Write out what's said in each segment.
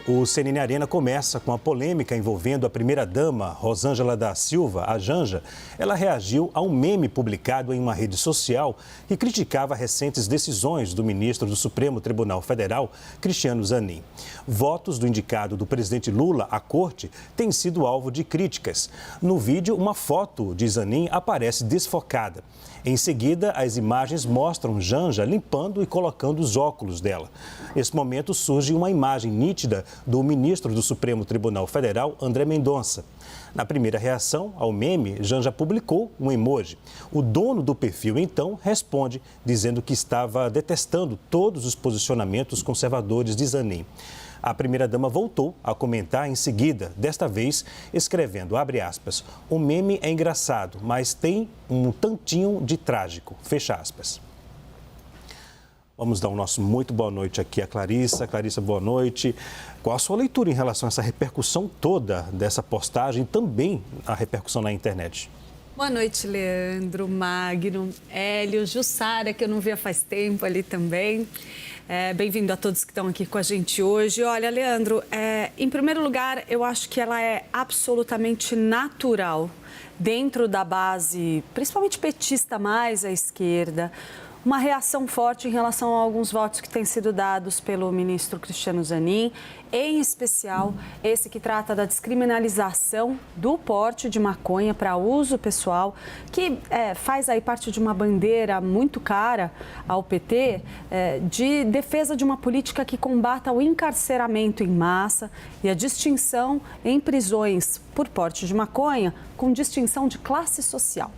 O CNN Arena começa com a polêmica envolvendo a primeira-dama, Rosângela da Silva, a Janja. Ela reagiu a um meme publicado em uma rede social que criticava recentes decisões do ministro do Supremo Tribunal Federal, Cristiano Zanin. Votos do indicado do presidente Lula à corte têm sido alvo de críticas. No vídeo, uma foto de Zanin aparece desfocada. Em seguida, as imagens mostram Janja limpando e colocando os óculos dela. Nesse momento, surge uma imagem nítida do ministro do Supremo Tribunal Federal, André Mendonça. Na primeira reação ao meme, Janja publicou um emoji. O dono do perfil, então, responde dizendo que estava detestando todos os posicionamentos conservadores de Zanin. A primeira-dama voltou a comentar em seguida, desta vez escrevendo, abre aspas, o meme é engraçado, mas tem um tantinho de trágico, fecha aspas. Vamos dar o nosso muito boa noite aqui a Clarissa. Clarissa, boa noite. Qual a sua leitura em relação a essa repercussão toda dessa postagem e também a repercussão na internet? Boa noite, Leandro, Magno, Hélio, Jussara, que eu não via faz tempo ali também. Bem-vindo a todos que estão aqui com a gente hoje. Olha, Leandro, em primeiro lugar, eu acho que ela é absolutamente natural dentro da base, principalmente petista mais à esquerda, uma reação forte em relação a alguns votos que têm sido dados pelo ministro Cristiano Zanin, em especial esse que trata da descriminalização do porte de maconha para uso pessoal, que faz aí parte de uma bandeira muito cara ao PT, de defesa de uma política que combata o encarceramento em massa e a distinção em prisões por porte de maconha com distinção de classe social.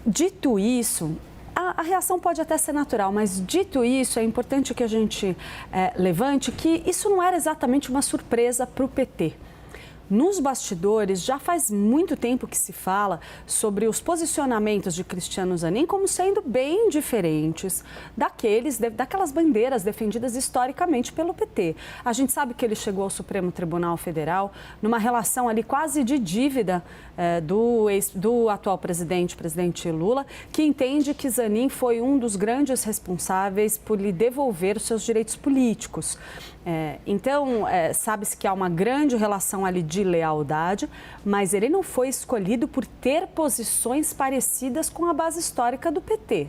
Dito isso, a reação pode até ser natural, mas dito isso, é importante que a gente levante que isso não era exatamente uma surpresa para o PT. Nos bastidores, já faz muito tempo que se fala sobre os posicionamentos de Cristiano Zanin como sendo bem diferentes daquelas bandeiras defendidas historicamente pelo PT. A gente sabe que ele chegou ao Supremo Tribunal Federal numa relação ali quase de dívida do atual presidente Lula, que entende que Zanin foi um dos grandes responsáveis por lhe devolver os seus direitos políticos. Então, sabe-se que há uma grande relação ali de lealdade, mas ele não foi escolhido por ter posições parecidas com a base histórica do PT.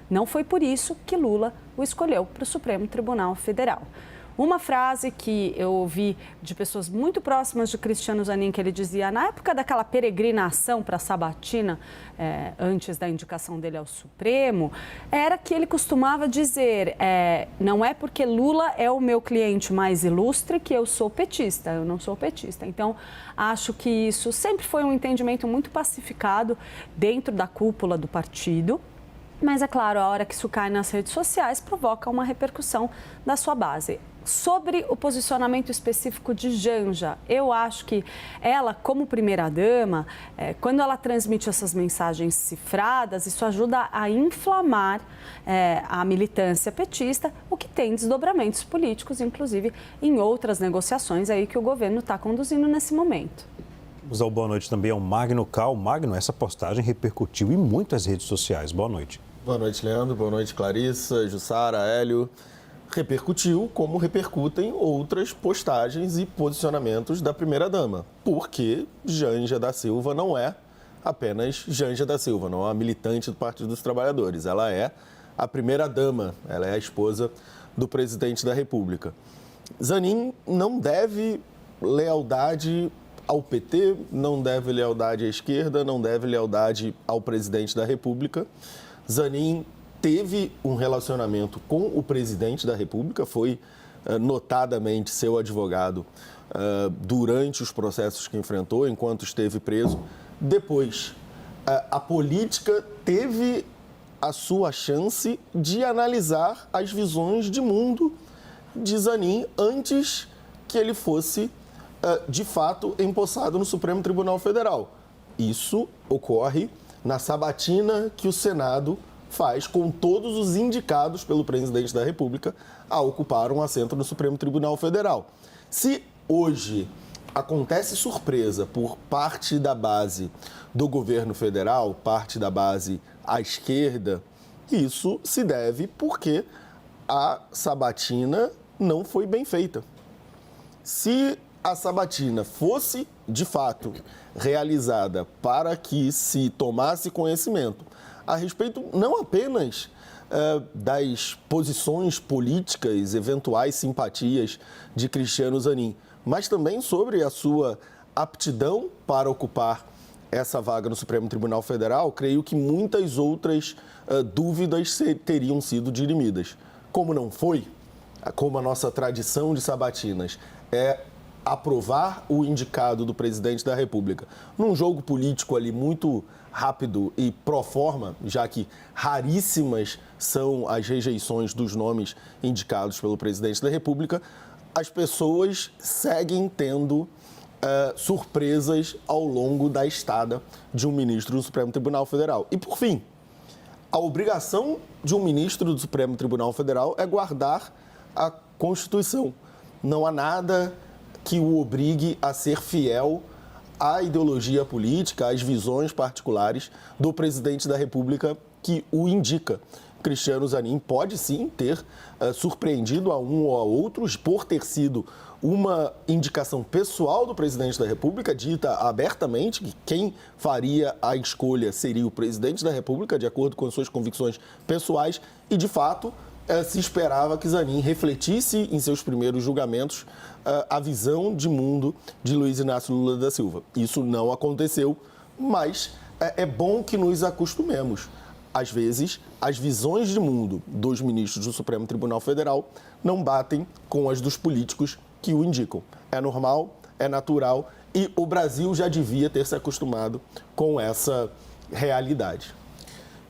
Não foi por isso que Lula o escolheu para o Supremo Tribunal Federal. Uma frase que eu ouvi de pessoas muito próximas de Cristiano Zanin, que ele dizia, na época daquela peregrinação para Sabatina, antes da indicação dele ao Supremo, era que ele costumava dizer, não é porque Lula é o meu cliente mais ilustre que eu sou petista, eu não sou petista. Então, acho que isso sempre foi um entendimento muito pacificado dentro da cúpula do partido. Mas, é claro, a hora que isso cai nas redes sociais provoca uma repercussão da sua base. Sobre o posicionamento específico de Janja, eu acho que ela, como primeira-dama, quando ela transmite essas mensagens cifradas, isso ajuda a inflamar a militância petista, o que tem desdobramentos políticos, inclusive em outras negociações aí que o governo está conduzindo nesse momento. Vamos dar boa noite também ao Magno Cal. Magno, essa postagem repercutiu em muitas redes sociais. Boa noite. Boa noite, Leandro. Boa noite, Clarissa, Jussara, Hélio. Repercutiu como repercutem outras postagens e posicionamentos da primeira-dama, porque Janja da Silva não é apenas Janja da Silva, não é uma militante do Partido dos Trabalhadores, ela é a primeira-dama, ela é a esposa do presidente da República. Zanin não deve lealdade ao PT, não deve lealdade à esquerda, não deve lealdade ao presidente da República. Zanin teve um relacionamento com o presidente da República, foi notadamente seu advogado durante os processos que enfrentou, enquanto esteve preso. Depois, a política teve a sua chance de analisar as visões de mundo de Zanin antes que ele fosse, de fato, empossado no Supremo Tribunal Federal. Isso ocorre na sabatina que o Senado faz com todos os indicados pelo presidente da República a ocupar um assento no Supremo Tribunal Federal. Se hoje acontece surpresa por parte da base do governo federal, parte da base à esquerda, isso se deve porque a sabatina não foi bem feita. Se a sabatina fosse, de fato, realizada para que se tomasse conhecimento a respeito não apenas das posições políticas, eventuais simpatias de Cristiano Zanin, mas também sobre a sua aptidão para ocupar essa vaga no Supremo Tribunal Federal, creio que muitas outras dúvidas teriam sido dirimidas. Como não foi, como a nossa tradição de sabatinas é aprovar o indicado do presidente da República num jogo político ali muito rápido e pro forma, já que raríssimas são as rejeições dos nomes indicados pelo presidente da República, as pessoas seguem tendo surpresas ao longo da estada de um ministro do Supremo Tribunal Federal. E, por fim, a obrigação de um ministro do Supremo Tribunal Federal é guardar a Constituição. Não há nada que o obrigue a ser fiel à ideologia política, às visões particulares do presidente da República que o indica. Cristiano Zanin pode sim ter surpreendido a um ou a outros por ter sido uma indicação pessoal do presidente da República, dita abertamente que quem faria a escolha seria o presidente da República, de acordo com as suas convicções pessoais, e de fato se esperava que Zanin refletisse em seus primeiros julgamentos a visão de mundo de Luiz Inácio Lula da Silva. Isso não aconteceu, mas é bom que nos acostumemos. Às vezes, as visões de mundo dos ministros do Supremo Tribunal Federal não batem com as dos políticos que o indicam. É normal, é natural e o Brasil já devia ter se acostumado com essa realidade.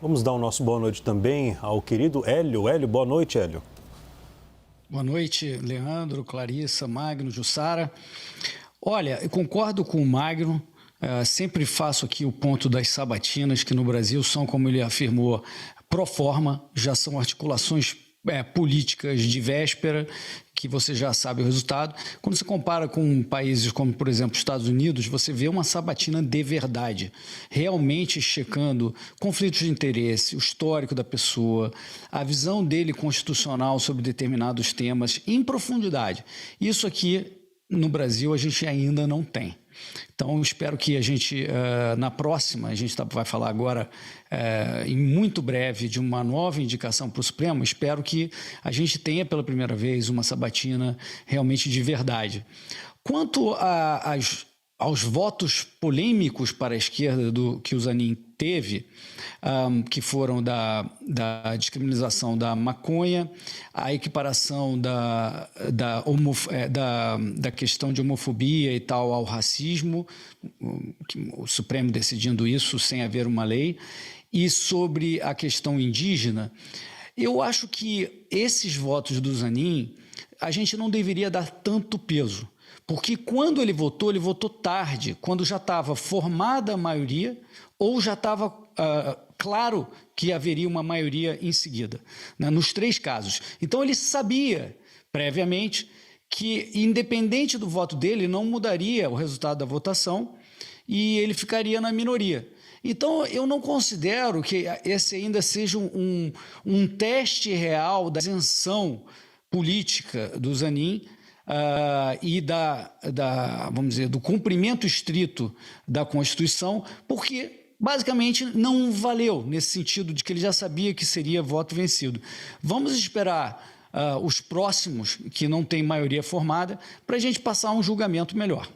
Vamos dar o nosso boa noite também ao querido Hélio. Hélio, boa noite, Hélio. Boa noite, Leandro, Clarissa, Magno, Jussara. Olha, eu concordo com o Magno. Sempre faço aqui o ponto das sabatinas, que no Brasil são, como ele afirmou, pro forma, já são articulações políticas de véspera, que você já sabe o resultado. Quando você compara com países como, por exemplo, Estados Unidos, você vê uma sabatina de verdade, realmente checando conflitos de interesse, o histórico da pessoa, a visão dele constitucional sobre determinados temas em profundidade. Isso aqui, no Brasil, a gente ainda não tem. Então, eu espero que a gente, na próxima, a gente vai falar agora, em muito breve, de uma nova indicação para o Supremo. Espero que a gente tenha, pela primeira vez, uma sabatina realmente de verdade. Quanto aos votos polêmicos para a esquerda que o Zanin teve, que foram da descriminalização da maconha, a equiparação da questão de homofobia e tal ao racismo, o Supremo decidindo isso sem haver uma lei, e sobre a questão indígena, eu acho que esses votos do Zanin, a gente não deveria dar tanto peso. Porque quando ele votou tarde, quando já estava formada a maioria ou já estava claro que haveria uma maioria em seguida, né, nos três casos. Então, ele sabia previamente que, independente do voto dele, não mudaria o resultado da votação e ele ficaria na minoria. Então, eu não considero que esse ainda seja um teste real da isenção política do Zanin, e vamos dizer, do cumprimento estrito da Constituição, porque basicamente não valeu, nesse sentido de que ele já sabia que seria voto vencido. Vamos esperar os próximos, que não tem maioria formada, para a gente passar um julgamento melhor.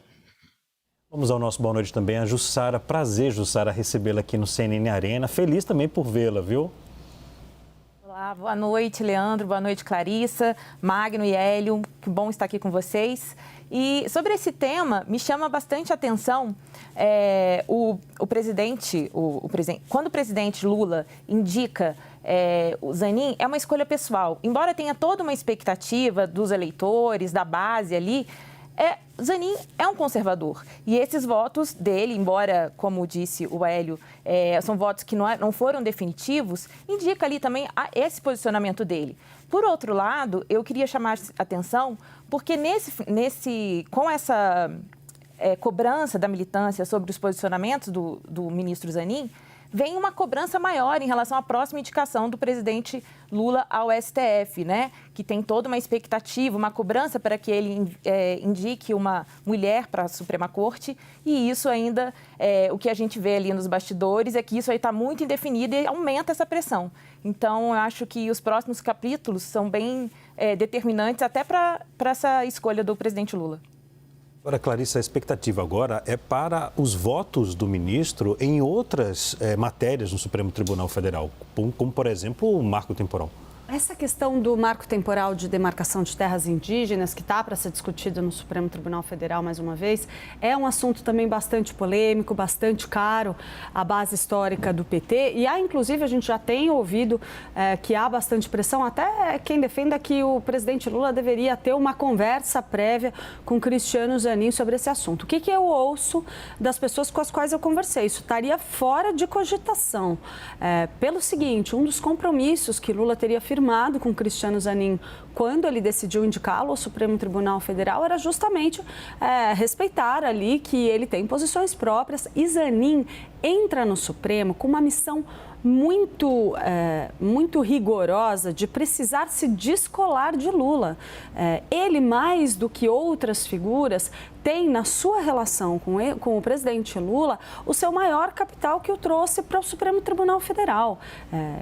Vamos ao nosso boa noite também a Jussara. Prazer, Jussara, recebê-la aqui no CNN Arena. Feliz também por vê-la, viu? Olá, boa noite, Leandro, boa noite, Clarissa, Magno e Hélio, que bom estar aqui com vocês. E sobre esse tema, me chama bastante atenção quando o presidente Lula indica o Zanin, é uma escolha pessoal. Embora tenha toda uma expectativa dos eleitores, da base ali, Zanin é um conservador e esses votos dele, embora, como disse o Hélio, são votos que não foram definitivos, indica ali também esse posicionamento dele. Por outro lado, eu queria chamar a atenção porque com essa cobrança da militância sobre os posicionamentos do ministro Zanin, vem uma cobrança maior em relação à próxima indicação do presidente Lula ao STF, né? Que tem toda uma expectativa, uma cobrança para que ele indique uma mulher para a Suprema Corte. E isso ainda, o que a gente vê ali nos bastidores é que isso aí está muito indefinido e aumenta essa pressão. Então, eu acho que os próximos capítulos são bem determinantes até para essa escolha do presidente Lula. Agora, Clarissa, a expectativa agora é para os votos do ministro em outras matérias no Supremo Tribunal Federal, como, por exemplo, o marco temporal. Essa questão do marco temporal de demarcação de terras indígenas, que está para ser discutido no Supremo Tribunal Federal mais uma vez, é um assunto também bastante polêmico, bastante caro à base histórica do PT. E há, inclusive, a gente já tem ouvido que há bastante pressão, até quem defenda que o presidente Lula deveria ter uma conversa prévia com Cristiano Zanin sobre esse assunto. O que eu ouço das pessoas com as quais eu conversei? Isso estaria fora de cogitação. Pelo seguinte, um dos compromissos que Lula teria firmado com Cristiano Zanin quando ele decidiu indicá-lo ao Supremo Tribunal Federal era justamente respeitar ali que ele tem posições próprias e Zanin entra no Supremo com uma missão muito rigorosa de precisar se descolar de Lula. Ele, mais do que outras figuras, tem na sua relação com o presidente Lula o seu maior capital que o trouxe para o Supremo Tribunal Federal.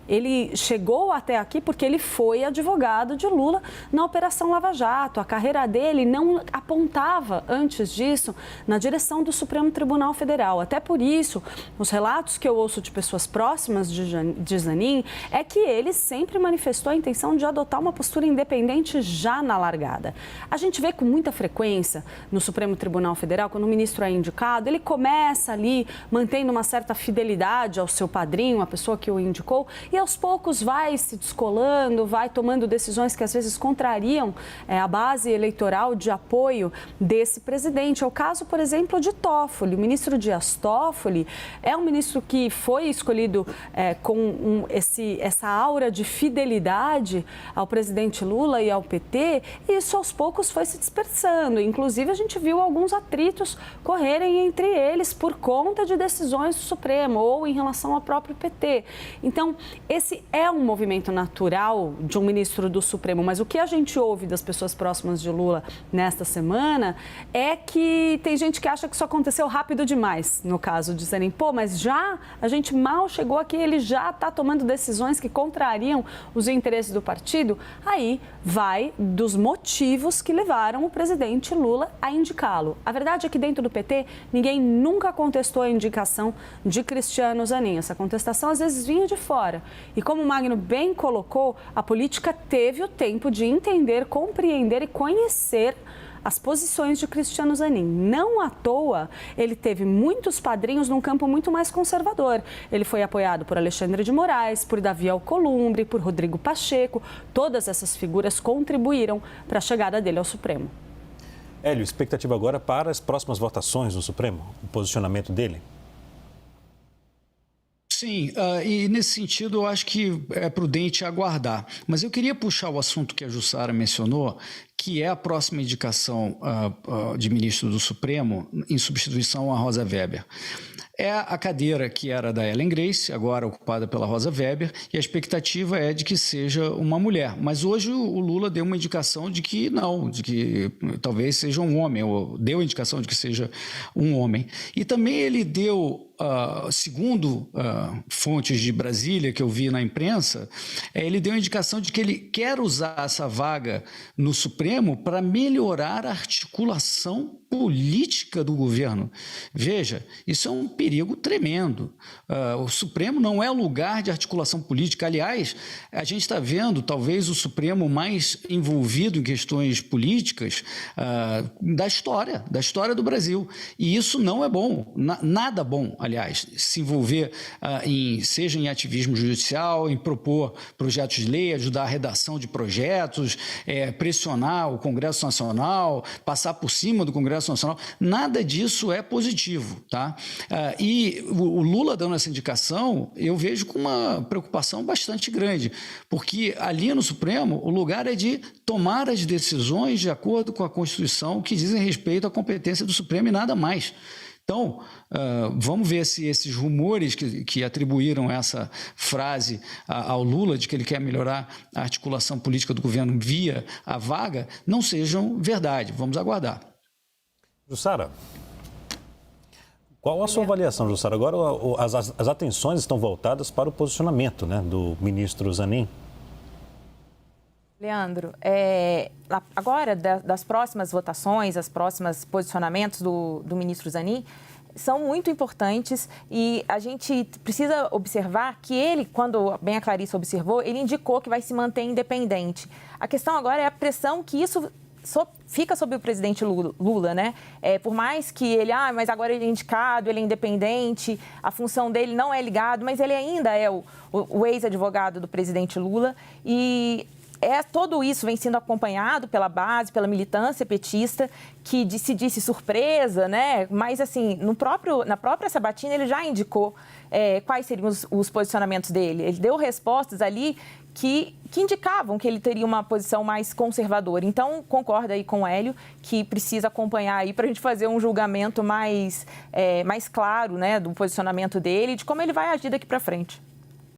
Ele chegou até aqui porque ele foi advogado de Lula na Operação Lava Jato. A carreira dele não apontava, antes disso, na direção do Supremo Tribunal Federal. Até por isso, os relatos que eu ouço de pessoas próximas de Zanin é que ele sempre manifestou a intenção de adotar uma postura independente já na largada. A gente vê com muita frequência no Supremo Tribunal Federal, quando o ministro é indicado, ele começa ali mantendo uma certa fidelidade ao seu padrinho, a pessoa que o indicou, e aos poucos vai se descolando, vai tomando decisões que às vezes contrariam a base eleitoral de apoio desse presidente. É o caso, por exemplo, de Toffoli. O ministro Dias Toffoli é um ministro que foi escolhido com essa aura de fidelidade ao presidente Lula e ao PT, e isso aos poucos foi se dispersando. Inclusive, a gente viu alguns atritos correrem entre eles por conta de decisões do Supremo ou em relação ao próprio PT. Então, esse é um movimento natural de um ministro do Supremo, mas o que a gente ouve das pessoas próximas de Lula nesta semana é que tem gente que acha que isso aconteceu rápido demais, no caso de Zanin. Mas já a gente mal chegou aqui, ele já está tomando decisões que contrariam os interesses do partido. Aí vai dos motivos que levaram o presidente Lula a indicá-lo. A verdade é que dentro do PT, ninguém nunca contestou a indicação de Cristiano Zanin. Essa contestação às vezes vinha de fora. E como o Magno bem colocou, a política teve o tempo de entender, compreender e conhecer as posições de Cristiano Zanin. Não à toa, ele teve muitos padrinhos num campo muito mais conservador. Ele foi apoiado por Alexandre de Moraes, por Davi Alcolumbre, por Rodrigo Pacheco. Todas essas figuras contribuíram para a chegada dele ao Supremo. Hélio, expectativa agora para as próximas votações no Supremo, o posicionamento dele? Sim, e nesse sentido eu acho que é prudente aguardar. Mas eu queria puxar o assunto que a Jussara mencionou, que é a próxima indicação de ministro do Supremo em substituição à Rosa Weber. É a cadeira que era da Ellen Grace, agora ocupada pela Rosa Weber, e a expectativa é de que seja uma mulher. Mas hoje o Lula deu uma indicação de que não, de que talvez seja um homem, ou deu a indicação de que seja um homem. E também ele deu, segundo fontes de Brasília que eu vi na imprensa, ele deu a indicação de que ele quer usar essa vaga no Supremo para melhorar a articulação política do governo. Veja, isso é um perigo tremendo. O Supremo não é lugar de articulação política. Aliás, a gente está vendo talvez o Supremo mais envolvido em questões políticas da história do Brasil. E isso não é bom, nada bom, aliás, se envolver seja em ativismo judicial, em propor projetos de lei, ajudar a redação de projetos, pressionar o Congresso Nacional, passar por cima do Congresso Nacional, nada disso é positivo, tá? E o Lula dando essa indicação, eu vejo com uma preocupação bastante grande, porque ali no Supremo o lugar é de tomar as decisões de acordo com a Constituição que dizem respeito à competência do Supremo e nada mais. Então, vamos ver se esses rumores que atribuíram essa frase ao Lula, de que ele quer melhorar a articulação política do governo via a vaga, não sejam verdade. Vamos aguardar. Jussara, qual a sua avaliação, Jussara? Agora as atenções estão voltadas para o posicionamento, né, do ministro Zanin. Leandro, agora das próximas votações, os próximos posicionamentos do ministro Zanin são muito importantes e a gente precisa observar que ele, quando bem a Clarissa observou, ele indicou que vai se manter independente. A questão agora é a pressão que isso fica sobre o presidente Lula, né? Por mais que ele, mas agora ele é indicado, ele é independente, a função dele não é ligado, mas ele ainda é o ex-advogado do presidente Lula e todo isso vem sendo acompanhado pela base, pela militância petista, que se disse surpresa, né? Mas, assim, na própria sabatina, ele já indicou quais seriam os posicionamentos dele. Ele deu respostas ali que indicavam que ele teria uma posição mais conservadora. Então, concordo aí com o Hélio, que precisa acompanhar aí para a gente fazer um julgamento mais claro, né, do posicionamento dele e de como ele vai agir daqui para frente.